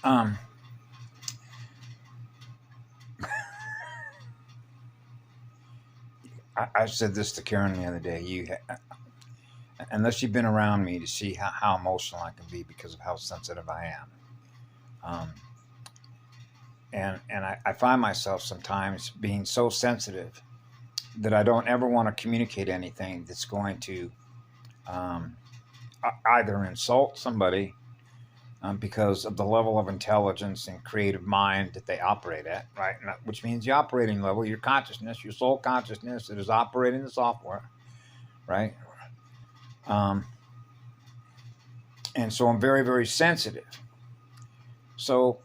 Um, I said this to Karen the other day. Unless you've been around me to see how emotional I can be because of how sensitive I am. Um, and I find myself sometimes being so sensitive that I don't ever want to communicate anything that's going to um, either insult somebody because of the level of intelligence and creative mind that they operate at, right? Which means the operating level, your consciousness, your soul consciousness that is operating the software, right? Um, and so I'm very, very sensitive. So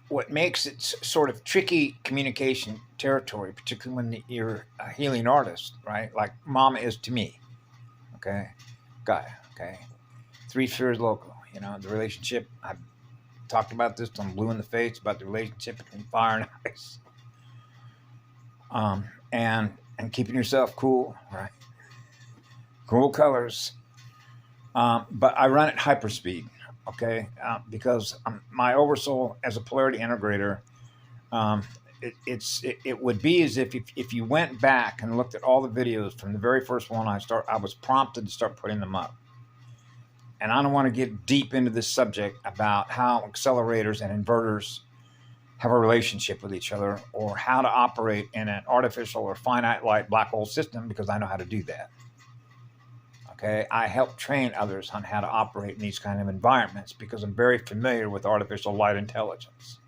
what makes it sort of tricky communication territory, particularly when you're a healing artist, right? Like Mama is to me, okay? Got it, okay? Three spheres local, the relationship. I've talked about this till I'm blue in the face about the relationship between fire and ice. And keeping yourself cool, right? Cool colors. But I run at hyperspeed, okay? Because my oversoul as a polarity integrator, it would be as if you went back and looked at all the videos from the very first one I was prompted to start putting them up. And I don't want to get deep into this subject about how accelerators and inverters have a relationship with each other or how to operate in an artificial or finite light black hole system, because I know how to do that. Okay, I help train others on how to operate in these kind of environments because I'm very familiar with artificial light intelligence.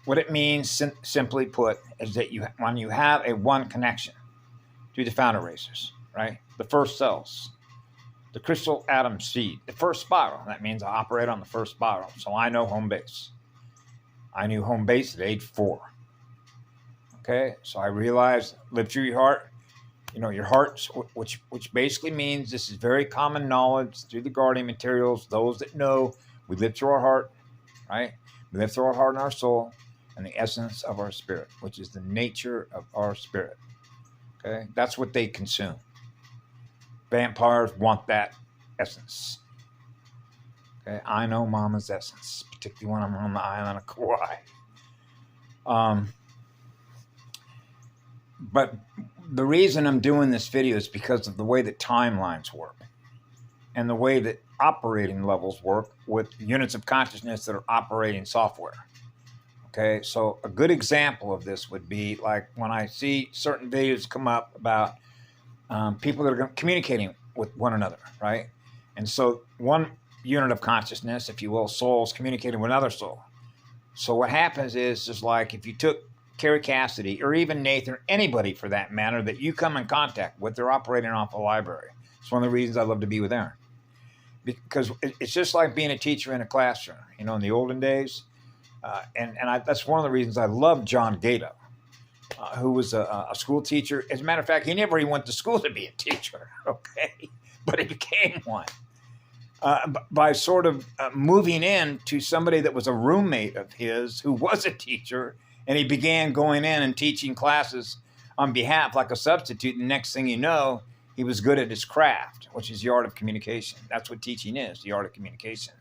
What it means, simply put, is that when you have a one connection to the founder racers, right? The first cells, the crystal atom seed, the first spiral. That means I operate on the first spiral. So I know home base. I knew home base at age 4. Okay, so I realized live through your heart. Your heart, which basically means this is very common knowledge through the guardian materials. Those that know, we live through our heart, right? We live through our heart and our soul and the essence of our spirit, which is the nature of our spirit. Okay, that's what they consume. Vampires want that essence. Okay, I know Mama's essence, particularly when I'm on the island of Kauai. But the reason I'm doing this video is because of the way that timelines work and the way that operating levels work with units of consciousness that are operating software. Okay, so a good example of this would be like when I see certain videos come up about people that are communicating with one another, right? And so one unit of consciousness, if you will, souls communicating with another soul. So what happens is just like if you took Carrie Cassidy or even Nathan or anybody for that matter that you come in contact with, they're operating off a library. It's one of the reasons I love to be with Aaron. Because it's just like being a teacher in a classroom, in the olden days. That's one of the reasons I love John Gato, who was a school teacher. As a matter of fact, he never even went to school to be a teacher, okay? But he became one by sort of moving in to somebody that was a roommate of his who was a teacher, and he began going in and teaching classes on behalf like a substitute. And the next thing you know, he was good at his craft, which is the art of communication. That's what teaching is, the art of communication,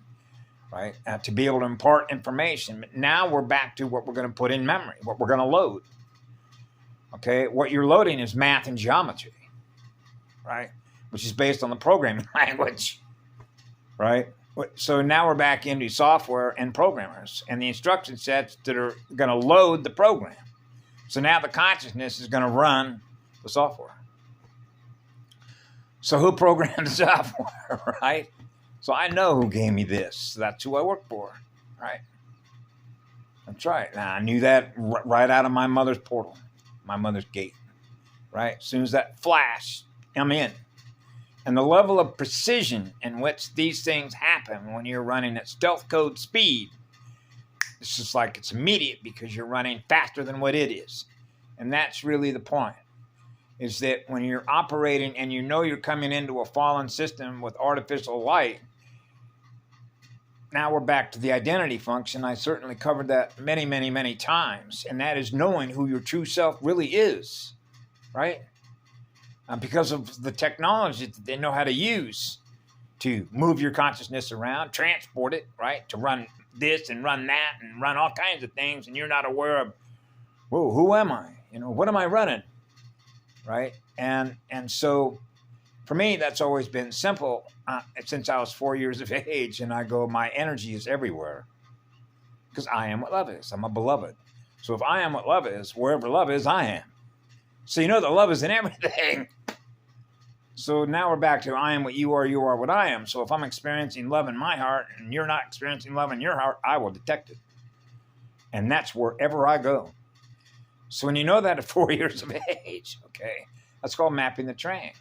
right? To be able to impart information. But now we're back to what we're going to put in memory, what we're going to load. Okay, what you're loading is math and geometry, right? Which is based on the programming language, right? So now we're back into software and programmers and the instruction sets that are going to load the program. So now the consciousness is going to run the software. So who programmed the software, right? So I know who gave me this. That's who I work for, right? That's right. Now, I knew that right out of my mother's portal, my mother's gate, right? As soon as that flash, I'm in. And the level of precision in which these things happen when you're running at stealth code speed, it's just like it's immediate because you're running faster than what it is. And that's really the point, is that when you're operating and you're coming into a fallen system with artificial light, now we're back to the identity function. I certainly covered that many, many, many times. And that is knowing who your true self really is, right? Because of the technology that they know how to use to move your consciousness around, transport it, right, to run this and run that and run all kinds of things, and you're not aware of, whoa, who am I? You know, what am I running? Right? And so for me, that's always been simple since I was 4 years of age. And I go, my energy is everywhere because I am what love is. I'm a beloved. So if I am what love is, wherever love is, I am. So you know that love is in everything. So now we're back to I am what you are what I am. So if I'm experiencing love in my heart and you're not experiencing love in your heart, I will detect it. And that's wherever I go. So when you know that at 4 years of age, okay, that's called mapping the terrain.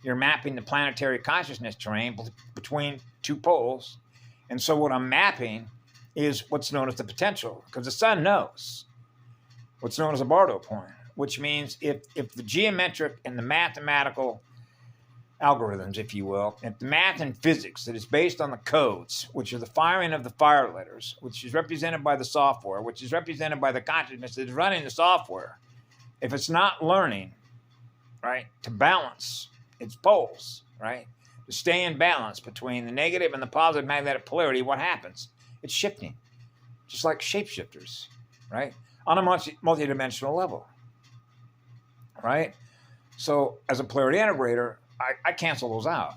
You're mapping the planetary consciousness terrain between two poles. And so what I'm mapping is what's known as the potential, because the sun knows what's known as a Bardo point, which means if the geometric and the mathematical algorithms, if you will, if the math and physics that is based on the codes, which are the firing of the fire letters, which is represented by the software, which is represented by the consciousness that is running the software, if it's not learning, right, to balance its poles, right, to stay in balance between the negative and the positive magnetic polarity, what happens? It's shifting, just like shapeshifters, right, on a multi-dimensional level, right? So as a polarity integrator, I cancel those out.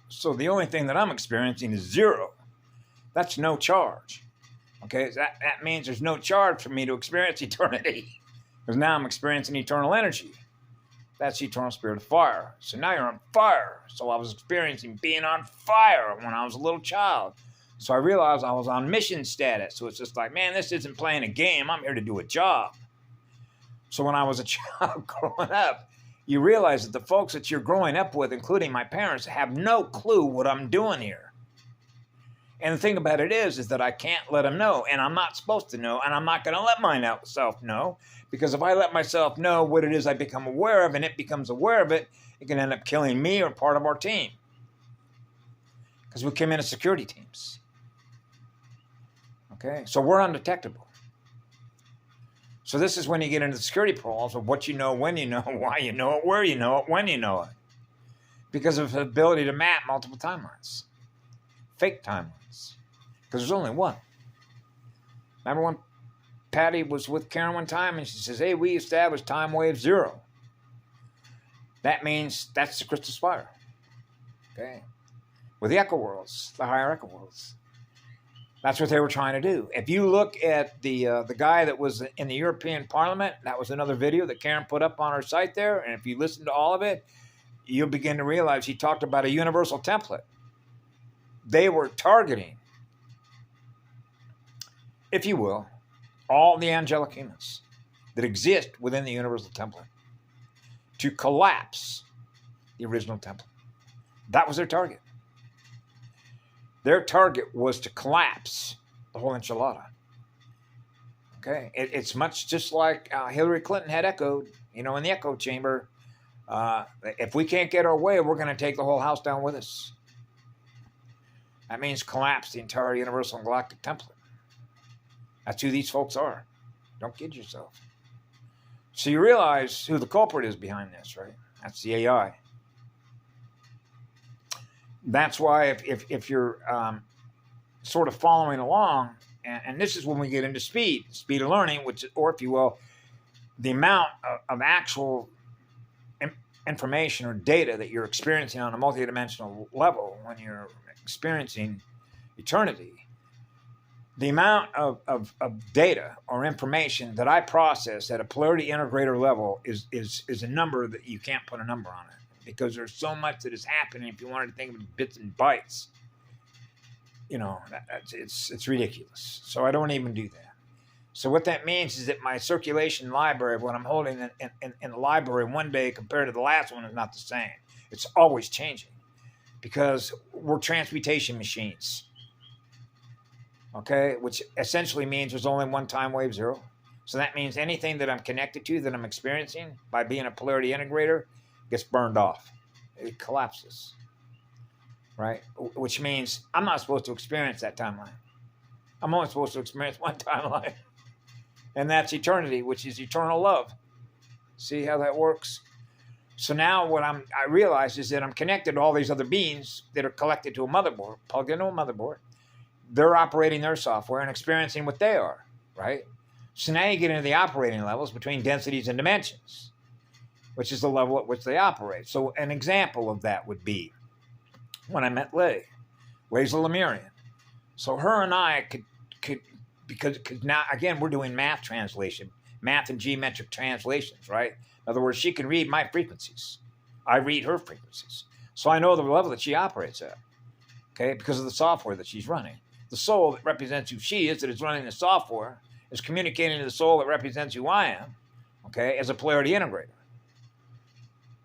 So the only thing that I'm experiencing is zero. That's no charge. Okay, that means there's no charge for me to experience eternity, because now I'm experiencing eternal energy. That's the eternal spirit of fire. So now you're on fire. So I was experiencing being on fire when I was a little child. So I realized I was on mission status. So it's just like, man, this isn't playing a game. I'm here to do a job. So when I was a child growing up, you realize that the folks that you're growing up with, including my parents, have no clue what I'm doing here. And the thing about it is that I can't let them know, and I'm not supposed to know, and I'm not going to let myself know, because if I let myself know what it is I become aware of, and it becomes aware of it, it can end up killing me or part of our team. Because we came in as security teams. Okay, so we're undetectable. So this is when you get into the security protocols of what you know, when you know, why you know it, where you know it, when you know it. Because of the ability to map multiple timelines. Fake timelines. Because there's only one. Remember when Patty was with Karen one time and she says, hey, we established time wave 0. That means that's the crystal spire. Okay. With the echo worlds, the higher echo worlds. That's what they were trying to do. If you look at the guy that was in the European Parliament, that was another video that Karen put up on her site there. And if you listen to all of it, you'll begin to realize he talked about a universal template. They were targeting, if you will, all the angelic humans that exist within the universal template to collapse the original template. That was their target. Their target was to collapse the whole enchilada. Okay, it's much just like Hillary Clinton had echoed, in the echo chamber. If we can't get our way, we're going to take the whole house down with us. That means collapse the entire universal and galactic template. That's who these folks are. Don't kid yourself. So you realize who the culprit is behind this, right? That's the AI. That's why if you're sort of following along, and this is when we get into speed of learning, or if you will, the amount of actual information or data that you're experiencing on a multidimensional level when you're experiencing eternity, the amount of data or information that I process at a polarity integrator level is a number that you can't put a number on it. Because there's so much that is happening. If you wanted to think of bits and bytes, it's ridiculous. So I don't even do that. So what that means is that my circulation library, what I'm holding in the library one day compared to the last one, is not the same. It's always changing because we're transmutation machines. Okay, which essentially means there's only one time wave 0. So that means anything that I'm connected to, that I'm experiencing by being a polarity integrator, gets burned off. It collapses, right? Which means I'm not supposed to experience that timeline. I'm only supposed to experience one timeline, and that's eternity, which is eternal love. See how that works? So now what I realize is that I'm connected to all these other beings that are collected to a motherboard, plugged into a motherboard. they're operating their software and experiencing what they are, right? So now you get into the operating levels between densities and dimensions, which is the level at which they operate. So an example of that would be when I met Lay's a Lemurian. So her and I could because now, again, we're doing math translation, math and geometric translations, right? In other words, she can read my frequencies. I read her frequencies. So I know the level that she operates at, okay, because of the software that she's running. The soul that represents who she is, that is running the software, is communicating to the soul that represents who I am, okay, as a polarity integrator.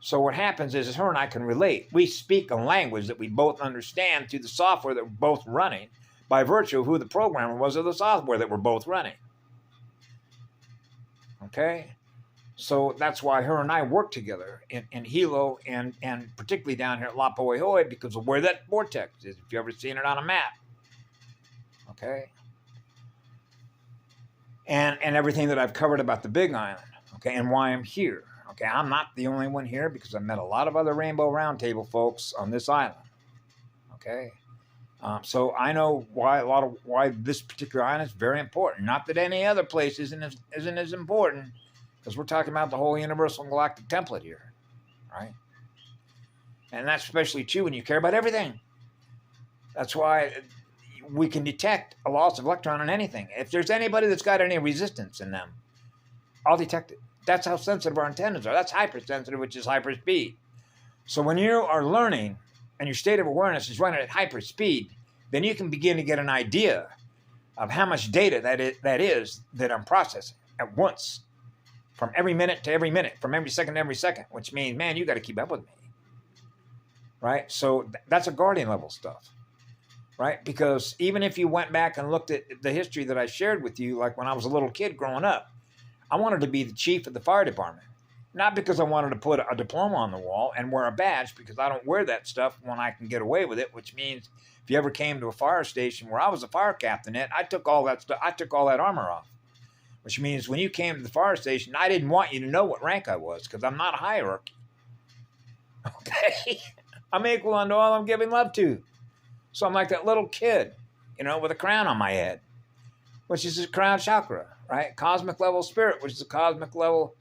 So what happens is her and I can relate. We speak a language that we both understand through the software that we're both running by virtue of who the programmer was of the software that we're both running. Okay? So that's why her and I work together in Hilo and particularly down here at Lapoehoi because of where that vortex is, if you've ever seen it on a map. Okay? And everything that I've covered about the Big Island, okay, and why I'm here. Okay, I'm not the only one here because I've met a lot of other Rainbow Roundtable folks on this island. Okay, so I know why this particular island is very important. Not that any other place isn't as important, because we're talking about the whole universal galactic template here, right? And that's especially true when you care about everything. That's why we can detect a loss of electron in anything. If there's anybody that's got any resistance in them, I'll detect it. That's how sensitive our antennas are. That's hypersensitive, which is hyperspeed. So when you are learning and your state of awareness is running at hyperspeed, then you can begin to get an idea of how much data that is that I'm processing at once, from every minute to every minute, from every second to every second, which means, man, you got to keep up with me, right? So that's a guardian level stuff, right? Because even if you went back and looked at the history that I shared with you, like when I was a little kid growing up, I wanted to be the chief of the fire department. Not because I wanted to put a diploma on the wall and wear a badge, because I don't wear that stuff when I can get away with it, which means if you ever came to a fire station where I was a fire captain at, I took all that stuff, I took all that armor off. Which means when you came to the fire station, I didn't want you to know what rank I was, because I'm not a hierarchy. Okay? I'm equal unto all I'm giving love to. So I'm like that little kid, with a crown on my head, which is a crown chakra. Right? Cosmic level spirit, which is a cosmic level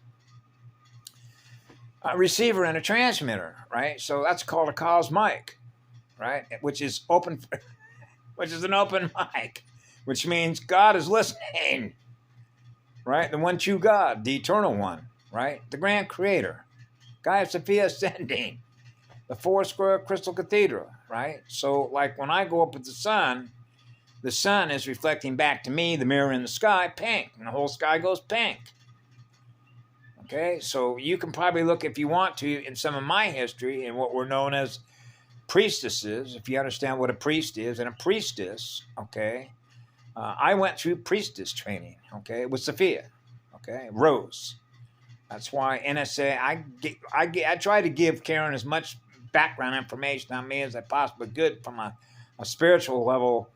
receiver and a transmitter, right? So that's called a cosmic, right? Which is an open mic, which means God is listening, right? The one true God, the eternal one, right? The grand creator, Gaia Sophia ascending, the four square crystal cathedral, right? So like when I go up with the sun is reflecting back to me, the mirror in the sky, pink, and the whole sky goes pink. Okay, so you can probably look, if you want to, in some of my history and what were known as priestesses, if you understand what a priest is and a priestess, okay. I went through priestess training, okay, with Sophia, okay, Rose. That's why NSA, I try to give Karen as much background information on me as I possibly could from a spiritual level,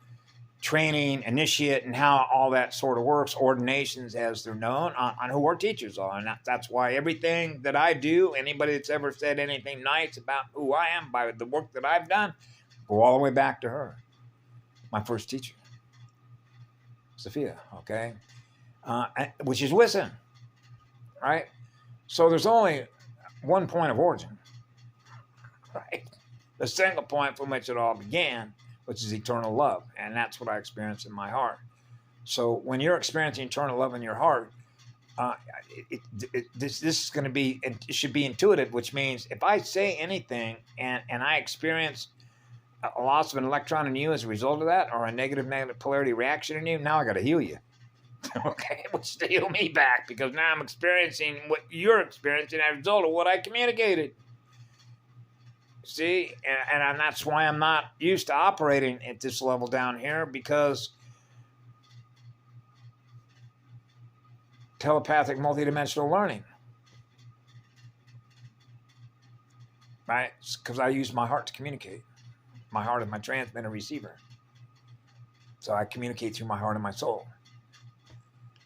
training, initiate, and how all that sort of works, ordinations as they're known, on who our teachers are. And that's why everything that I do, anybody that's ever said anything nice about who I am by the work that I've done, go all the way back to her, my first teacher, Sophia, okay? Which is wisdom, right? So there's only one point of origin, right? The single point from which it all began, which is eternal love. And that's what I experience in my heart. So when you're experiencing eternal love in your heart, this is going to be, it should be intuitive, which means if I say anything and I experience a loss of an electron in you as a result of that, or a negative polarity reaction in you, now I got to heal you. Okay, which to heal me back, because now I'm experiencing what you're experiencing as a result of what I communicated. See, and that's why I'm not used to operating at this level down here, because telepathic multidimensional learning, right? Because I use my heart to communicate. My heart is my transmitter receiver. So I communicate through my heart and my soul.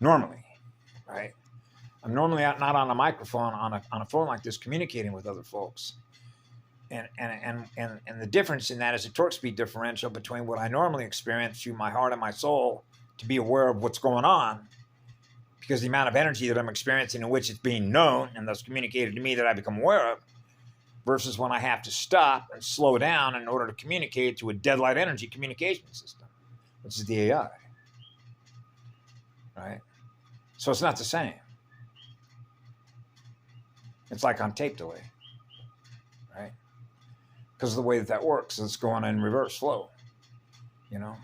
Normally, right? I'm normally not on a microphone on a phone like this communicating with other folks. And the difference in that is a torque speed differential between what I normally experience through my heart and my soul to be aware of what's going on, because the amount of energy that I'm experiencing in which it's being known and thus communicated to me that I become aware of, versus when I have to stop and slow down in order to communicate to a deadlight energy communication system, which is the AI. Right? So it's not the same. It's like on tape delay. Right? Because of the way that works, it's going in reverse flow. You know,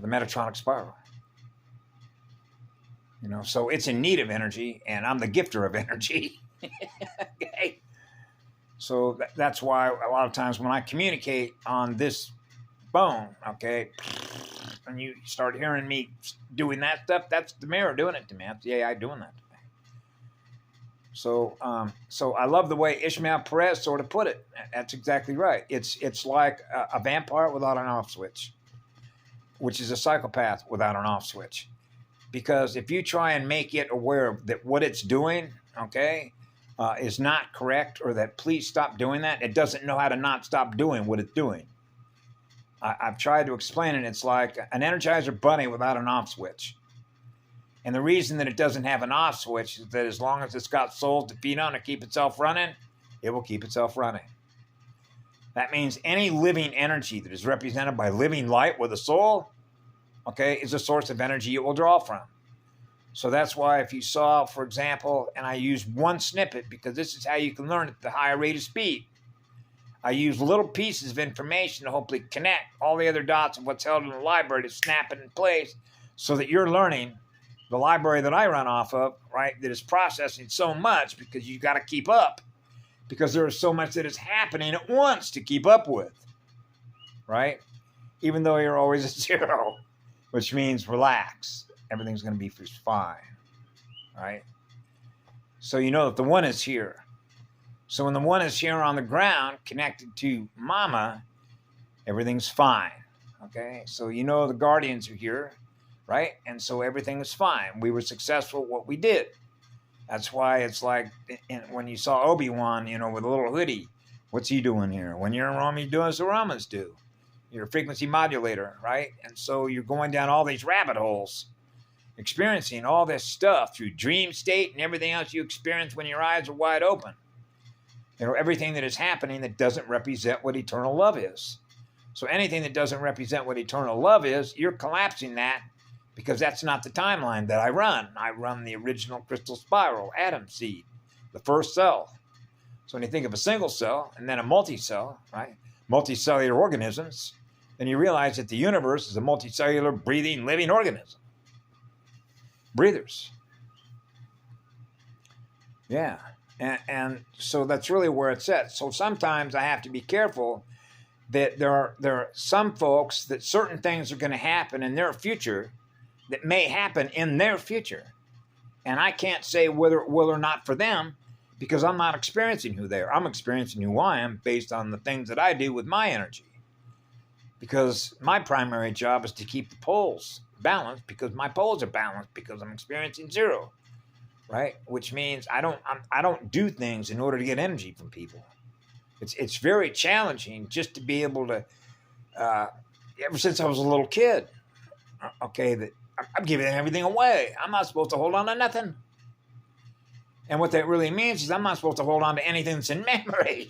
the Metatronic spiral. You know, so it's in need of energy, and I'm the gifter of energy. Okay. So that's why a lot of times when I communicate on this bone, okay, and you start hearing me doing that stuff, that's the mirror doing it to me. That's the AI doing that to me. So, so I love the way Ishmael Perez sort of put it. That's exactly right. It's like a vampire without an off switch, which is a psychopath without an off switch. Because if you try and make it aware that what it's doing, okay, is not correct, or that please stop doing that, it doesn't know how to not stop doing what it's doing. I've tried to explain it. It's like an Energizer bunny without an off switch. And the reason that it doesn't have an off switch is that as long as it's got souls to feed on to keep itself running, it will keep itself running. That means any living energy that is represented by living light with a soul, okay, is a source of energy it will draw from. So that's why if you saw, for example, and I use one snippet because this is how you can learn at the higher rate of speed. I use little pieces of information to hopefully connect all the other dots of what's held in the library to snap it in place so that you're learning the library that I run off of, right, that is processing so much because you've got to keep up because there is so much that is happening at once to keep up with, right? Even though you're always at zero, which means relax. Everything's going to be fine, right? So you know that the one is here. So when the one is here on the ground, connected to Mama, everything's fine, okay? So you know the guardians are here, right? And so everything is fine. We were successful at what we did. That's why it's like when you saw Obi-Wan, you know, with a little hoodie, what's he doing here? When you're in Rome, you're doing as the Romans do. You're a frequency modulator, right? And so you're going down all these rabbit holes, experiencing all this stuff through dream state and everything else you experience when your eyes are wide open. You know, everything that is happening that doesn't represent what eternal love is. So anything that doesn't represent what eternal love is, you're collapsing that because that's not the timeline that I run. I run the original crystal spiral, atom seed, the first cell. So when you think of a single cell and then a multi-cell, right? Multicellular organisms, then you realize that the universe is a multicellular, breathing, living organism. Breathers. Yeah. And so that's really where it's at. So sometimes I have to be careful that there are some folks that certain things are going to happen in their future that may happen in their future. And I can't say whether it will or not for them because I'm not experiencing who they are. I'm experiencing who I am based on the things that I do with my energy. Because my primary job is to keep the poles balanced because my poles are balanced because I'm experiencing zero. Right? Which means I don't do things in order to get energy from people. It's very challenging just to be able to, ever since I was a little kid, okay, that I'm giving everything away. I'm not supposed to hold on to nothing. And what that really means is I'm not supposed to hold on to anything that's in memory.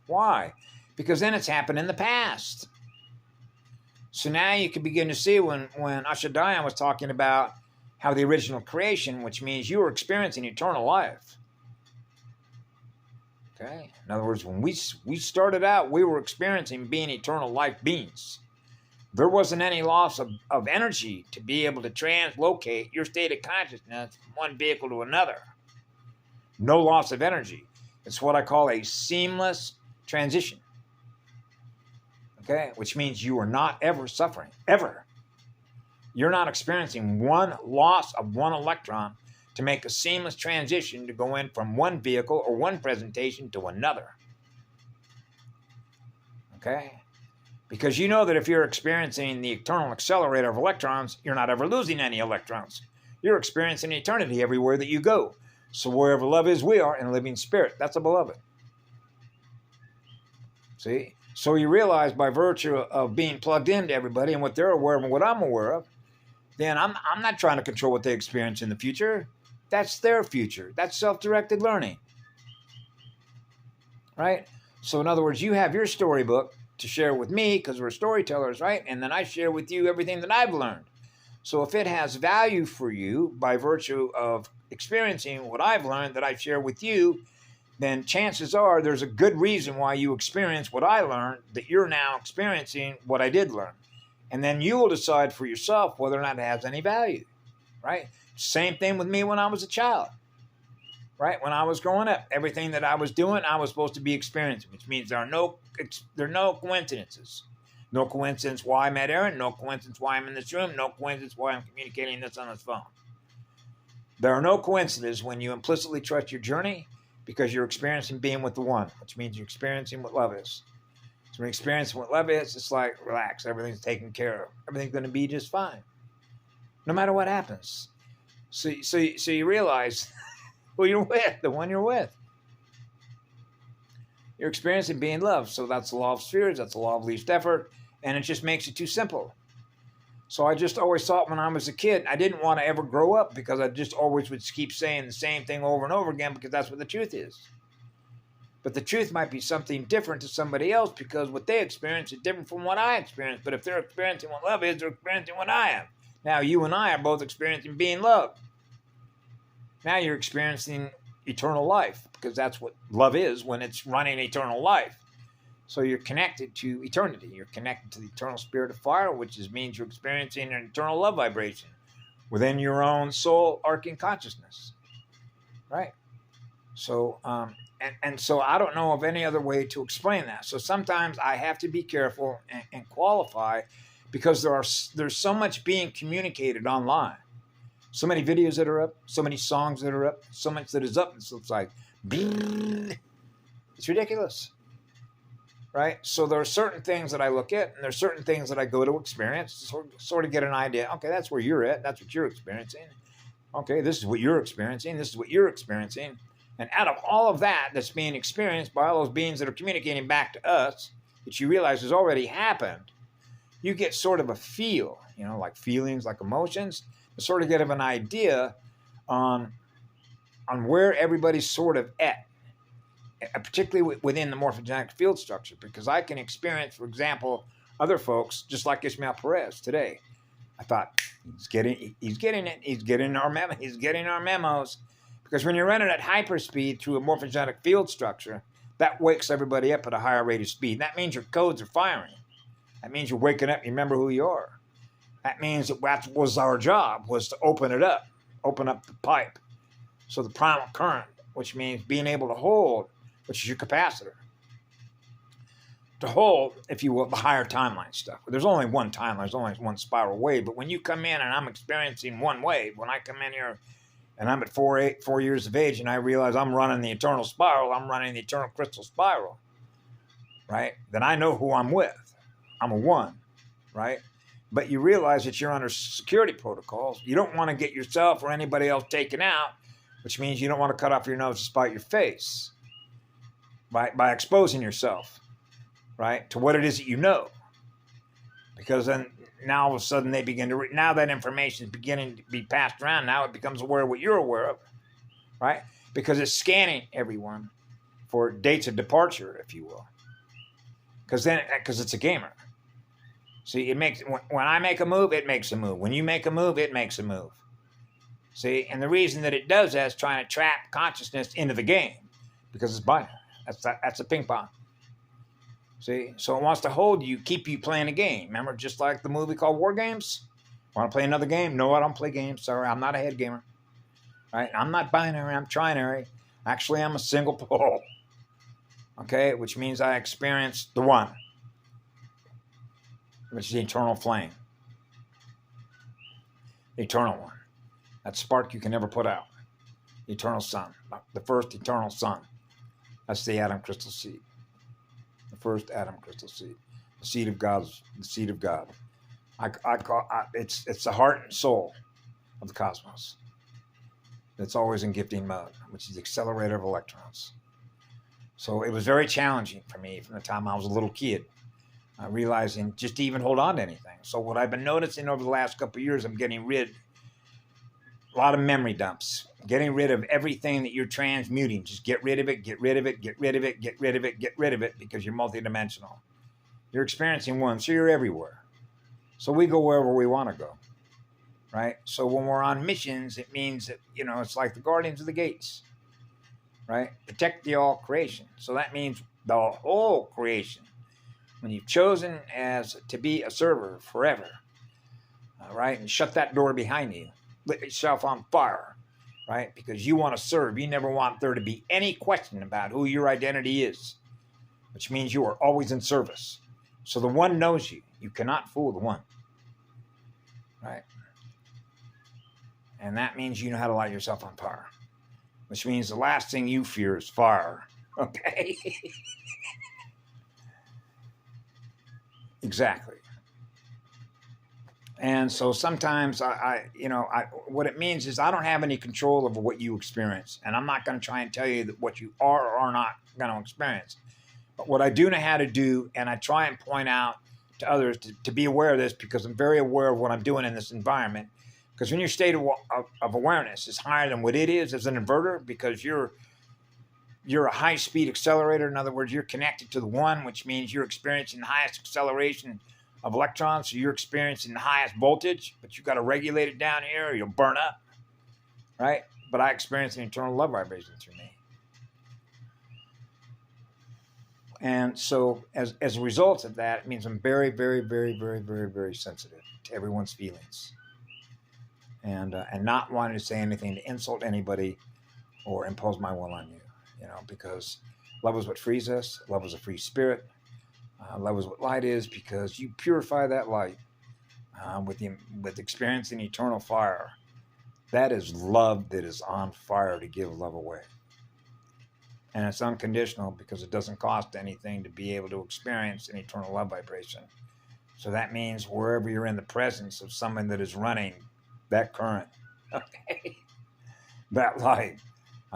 Why? Because then it's happened in the past. So now you can begin to see when Ashadian was talking about how the original creation, which means you were experiencing eternal life. Okay? In other words, when we started out, we were experiencing being eternal life beings. There wasn't any loss of energy to be able to translocate your state of consciousness from one vehicle to another. No loss of energy. It's what I call a seamless transition. Okay? Which means you are not ever suffering. Ever. You're not experiencing one loss of one electron to make a seamless transition to go in from one vehicle or one presentation to another. Okay? Because you know that if you're experiencing the eternal accelerator of electrons, you're not ever losing any electrons. You're experiencing eternity everywhere that you go. So wherever love is, we are in a living spirit. That's a beloved. See? So you realize by virtue of being plugged into everybody and what they're aware of and what I'm aware of, then I'm not trying to control what they experience in the future. That's their future. That's self-directed learning. Right? So in other words, you have your storybook to share with me because we're storytellers, right? And then I share with you everything that I've learned. So if it has value for you by virtue of experiencing what I've learned that I share with you, then chances are there's a good reason why you experience what I learned, that you're now experiencing what I did learn. And then you will decide for yourself whether or not it has any value, right? Same thing with me when I was a child, right? When I was growing up, everything that I was doing, I was supposed to be experiencing, which means there are no coincidences. No coincidence why I met Aaron, no coincidence why I'm in this room, no coincidence why I'm communicating this on this phone. There are no coincidences when you implicitly trust your journey because you're experiencing being with the one, which means you're experiencing what love is. So when you experience what love is, it's like, relax, everything's taken care of. Everything's going to be just fine, no matter what happens. So you realize who you're with, the one you're with. You're experiencing being loved. So that's the law of spheres. That's the law of least effort. And it just makes it too simple. So I just always thought when I was a kid, I didn't want to ever grow up because I just always would keep saying the same thing over and over again because that's what the truth is. But the truth might be something different to somebody else because what they experience is different from what I experience. But if they're experiencing what love is, they're experiencing what I am. Now you and I are both experiencing being loved. Now you're experiencing eternal life because that's what love is when it's running eternal life. So you're connected to eternity. You're connected to the eternal spirit of fire, which means you're experiencing an eternal love vibration within your own soul arcing consciousness, right? So, and so I don't know of any other way to explain that. So sometimes I have to be careful and qualify because there's so much being communicated online. So many videos that are up, so many songs that are up, so much that is up. It's like, it's ridiculous. Right? So there are certain things that I look at, and there's certain things that I go to experience to sort of get an idea. Okay, that's where you're at. That's what you're experiencing. Okay, this is what you're experiencing. This is what you're experiencing. And out of all of that that's being experienced by all those beings that are communicating back to us, that you realize has already happened, you get sort of a feel, like feelings, like emotions, to sort of get an idea on where everybody's sort of at. Particularly within the morphogenetic field structure, because I can experience, for example, other folks just like Ismael Perez today. I thought he's getting our memos, because when you're running at hyperspeed through a morphogenetic field structure, that wakes everybody up at a higher rate of speed. That means your codes are firing. That means you're waking up. You remember who you are. That means that was our job, was to open up the pipe. So the primal current, which means being able to hold, which is your capacitor, to hold, if you will, the higher timeline stuff. There's only one timeline, there's only one spiral wave, but when you come in and I'm experiencing one wave, when I come in here and I'm at 4 years of age and I realize I'm running the eternal spiral, I'm running the eternal crystal spiral, right? Then I know who I'm with. I'm a one, right? But you realize that you're under security protocols. You don't want to get yourself or anybody else taken out, which means you don't want to cut off your nose to spite your face. By exposing yourself, right, to what it is that you know. Because then now all of a sudden they begin to, now that information is beginning to be passed around, now it becomes aware of what you're aware of, right? Because it's scanning everyone for dates of departure, if you will. Because it's a gamer. See, when I make a move, it makes a move. When you make a move, it makes a move. See, and the reason that it does that is trying to trap consciousness into the game, because it's binary. That's a ping pong. See, so it wants to hold you, keep you playing a game. Remember, just like the movie called War Games? Want to play another game? No, I don't play games. Sorry, I'm not a head gamer. Right? I'm not binary. I'm trinary. Actually, I'm a single pole. Okay, which means I experience the one, which is the eternal flame, the eternal one, that spark you can never put out, the eternal sun, the first eternal sun. That's the atom crystal seed. The first atom crystal seed. The seed of God. The seed of God. It's the heart and soul of the cosmos. It's always in gifting mode, which is the accelerator of electrons. So it was very challenging for me from the time I was a little kid, realizing just to even hold on to anything. So what I've been noticing over the last couple of years, I'm getting rid a lot of memory dumps, getting rid of everything that you're transmuting. Just get rid of it, get rid of it, get rid of it, get rid of it, get rid of it, because you're multidimensional. You're experiencing one, so you're everywhere. So we go wherever we want to go, right? So when we're on missions, it means that, it's like the Guardians of the Gates, right? Protect the all creation. So that means the whole creation. When you've chosen as to be a server forever, right? And shut that door behind you, lit yourself on fire, right? Because you want to serve. You never want there to be any question about who your identity is, which means you are always in service. So the one knows you. You cannot fool the one, right? And that means you know how to light yourself on fire, which means the last thing you fear is fire, okay? Exactly. And so sometimes what it means is I don't have any control over what you experience. And I'm not going to try and tell you that what you are or are not going to experience. But what I do know how to do, and I try and point out to others to be aware of this, because I'm very aware of what I'm doing in this environment. Because when your state of awareness is higher than what it is as an inverter, because you're a high-speed accelerator. In other words, you're connected to the one, which means you're experiencing the highest acceleration of electrons, so you're experiencing the highest voltage, but you've got to regulate it down here or you'll burn up, right? But I experience an eternal love vibration through me. And so as a result of that, it means I'm very, very, very, very, very, very sensitive to everyone's feelings. And not wanting to say anything to insult anybody or impose my will on you, because love is what frees us. Love is a free spirit. Love is what light is, because you purify that light with experiencing eternal fire. That is love that is on fire to give love away. And it's unconditional, because it doesn't cost anything to be able to experience an eternal love vibration. So that means wherever you're in the presence of someone that is running that current, okay, that light,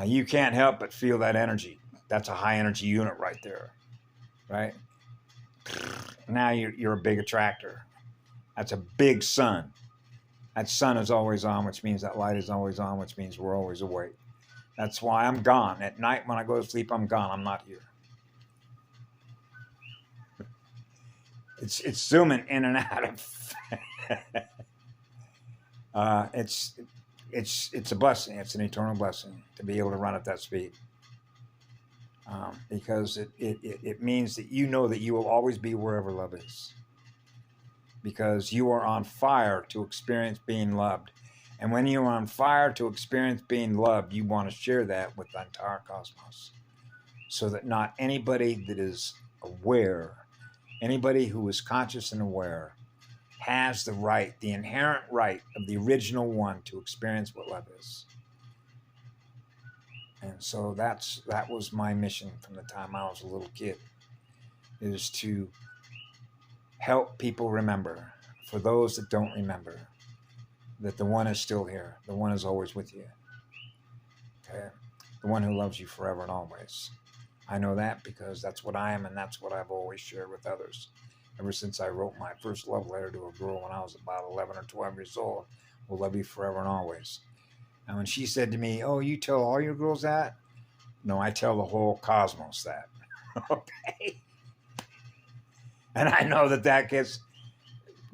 you can't help but feel that energy. That's a high energy unit right there, right? Now you're a big attractor. That's a big sun. That sun is always on, which means that light is always on, which means we're always awake. That's why I'm gone. At night when I go to sleep, I'm gone. I'm not here. It's zooming in and out of it's a blessing. It's an eternal blessing to be able to run at that speed. Because it means that you know that you will always be wherever love is. Because you are on fire to experience being loved. And when you're on fire to experience being loved, you want to share that with the entire cosmos. So that not anybody that is aware, anybody who is conscious and aware, has the right, the inherent right of the original one to experience what love is. And so that was my mission from the time I was a little kid, is to help people remember, for those that don't remember, that the one is still here. The one is always with you. Okay? The one who loves you forever and always. I know that because that's what I am, and that's what I've always shared with others. Ever since I wrote my first love letter to a girl when I was about 11 or 12 years old, will love you forever and always. And when she said to me, "Oh, you tell all your girls that?" No, I tell the whole cosmos that. Okay? And I know that gets,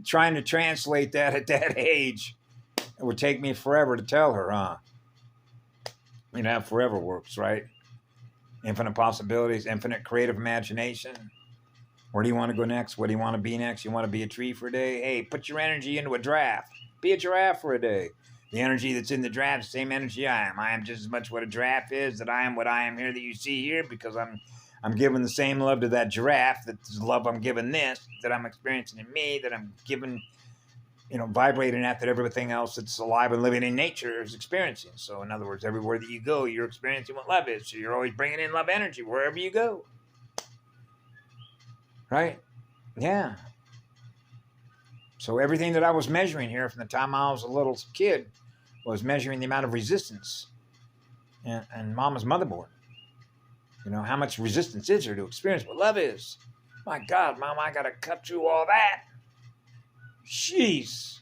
trying to translate that at that age, it would take me forever to tell her, huh? How forever works, right? Infinite possibilities, infinite creative imagination. Where do you want to go next? What do you want to be next? You want to be a tree for a day? Hey, put your energy into a giraffe. Be a giraffe for a day. The energy that's in the giraffe is the same energy I am. I am just as much what a giraffe is, that I am what I am here that you see here, because I'm giving the same love to that giraffe, that's the love I'm giving this, that I'm experiencing in me, that I'm giving, vibrating at, that everything else that's alive and living in nature is experiencing. So in other words, everywhere that you go, you're experiencing what love is. So you're always bringing in love energy wherever you go. Right? Yeah. So everything that I was measuring here from the time I was a little kid was measuring the amount of resistance in Mama's motherboard. You know, how much resistance is there to experience what love is? My God, Mom, I got to cut through all that. Jeez.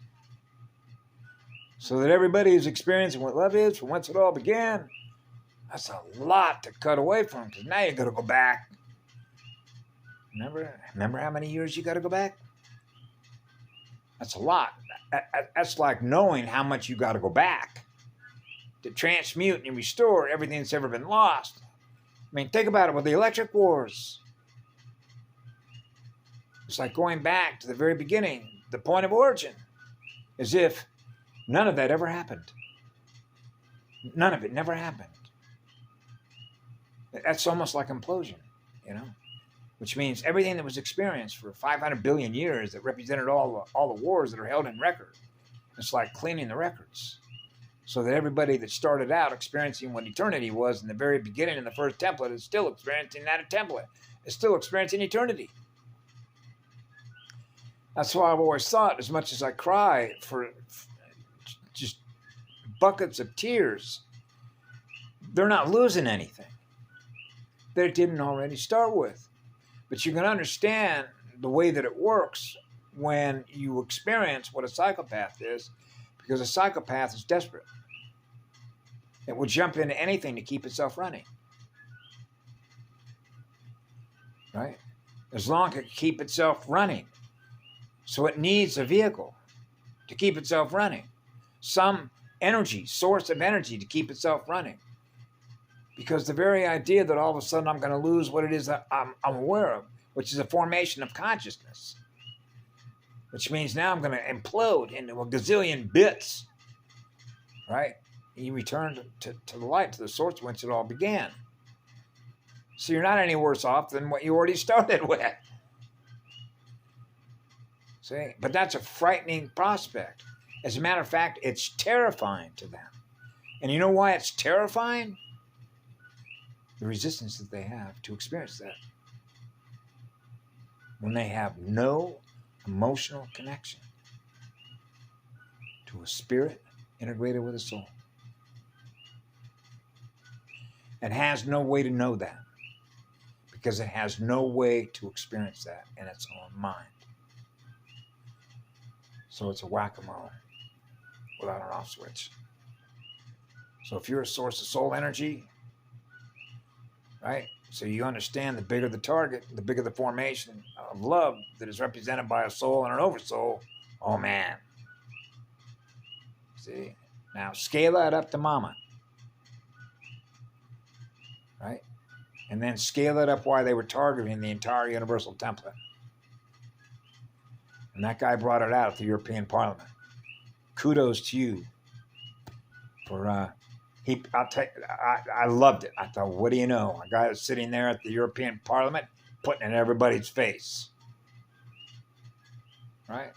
So that everybody is experiencing what love is from whence it all began. That's a lot to cut away from, because now you got to go back. Remember how many years you got to go back? That's a lot. That's like knowing how much you got to go back to transmute and restore everything that's ever been lost. I mean, think about it with the electric wars. It's like going back to the very beginning, the point of origin, as if none of that ever happened. None of it never happened. That's almost like implosion, you know, which means everything that was experienced for 500 billion years that represented all the wars that are held in record. It's like cleaning the records so that everybody that started out experiencing what eternity was in the very beginning in the first template is still experiencing that template. Is still experiencing eternity. That's why I've always thought, as much as I cry for just buckets of tears, they're not losing anything that it didn't already start with. But you can understand the way that it works when you experience what a psychopath is, because a psychopath is desperate. It will jump into anything to keep itself running. Right? As long as it can keep itself running. So it needs a vehicle to keep itself running. Some energy, source of energy to keep itself running. Because the very idea that all of a sudden I'm going to lose what it is that I'm aware of, which is a formation of consciousness, which means now I'm going to implode into a gazillion bits, right? You return to the light, to the source whence it all began. So you're not any worse off than what you already started with. See? But that's a frightening prospect. As a matter of fact, it's terrifying to them. And you know why it's terrifying? The resistance that they have to experience that. When they have no emotional connection to a spirit integrated with a soul. It has no way to know that, because it has no way to experience that in its own mind. So it's a whack-a-mole without an off switch. So if you're a source of soul energy, right? So you understand, the bigger the target, the bigger the formation of love that is represented by a soul and an oversoul. Oh man. See? Now scale that up to mama. Right? And then scale it up why they were targeting the entire universal template. And that guy brought it out at the European Parliament. Kudos to you for I loved it. I thought, what do you know? A guy was sitting there at the European Parliament putting it in everybody's face. Right?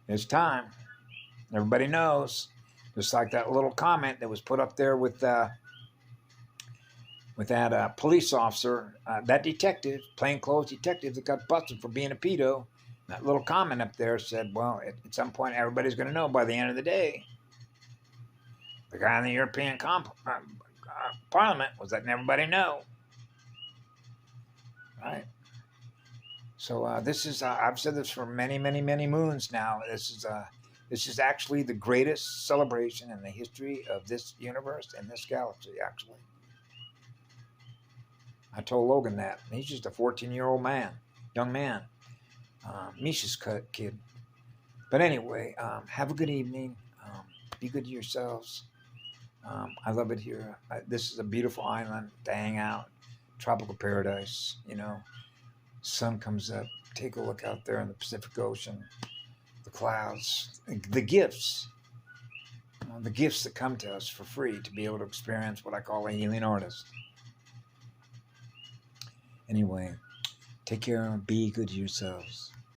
It's time. Everybody knows. Just like that little comment that was put up there with that police officer, that detective, plainclothes detective that got busted for being a pedo. That little comment up there said, well, at some point everybody's going to know by the end of the day. The guy in the European Parliament was letting everybody know. Right? So this is, I've said this for many, many, many moons now. This is actually the greatest celebration in the history of this universe and this galaxy, actually. I told Logan that. He's just a 14-year-old man, young man. Misha's kid. But anyway, have a good evening. Be good to yourselves. I love it here. This is a beautiful island to hang out. Tropical paradise, you know. Sun comes up. Take a look out there in the Pacific Ocean. The clouds. The gifts. The gifts that come to us for free to be able to experience what I call a healing artist. Anyway, take care and be good to yourselves.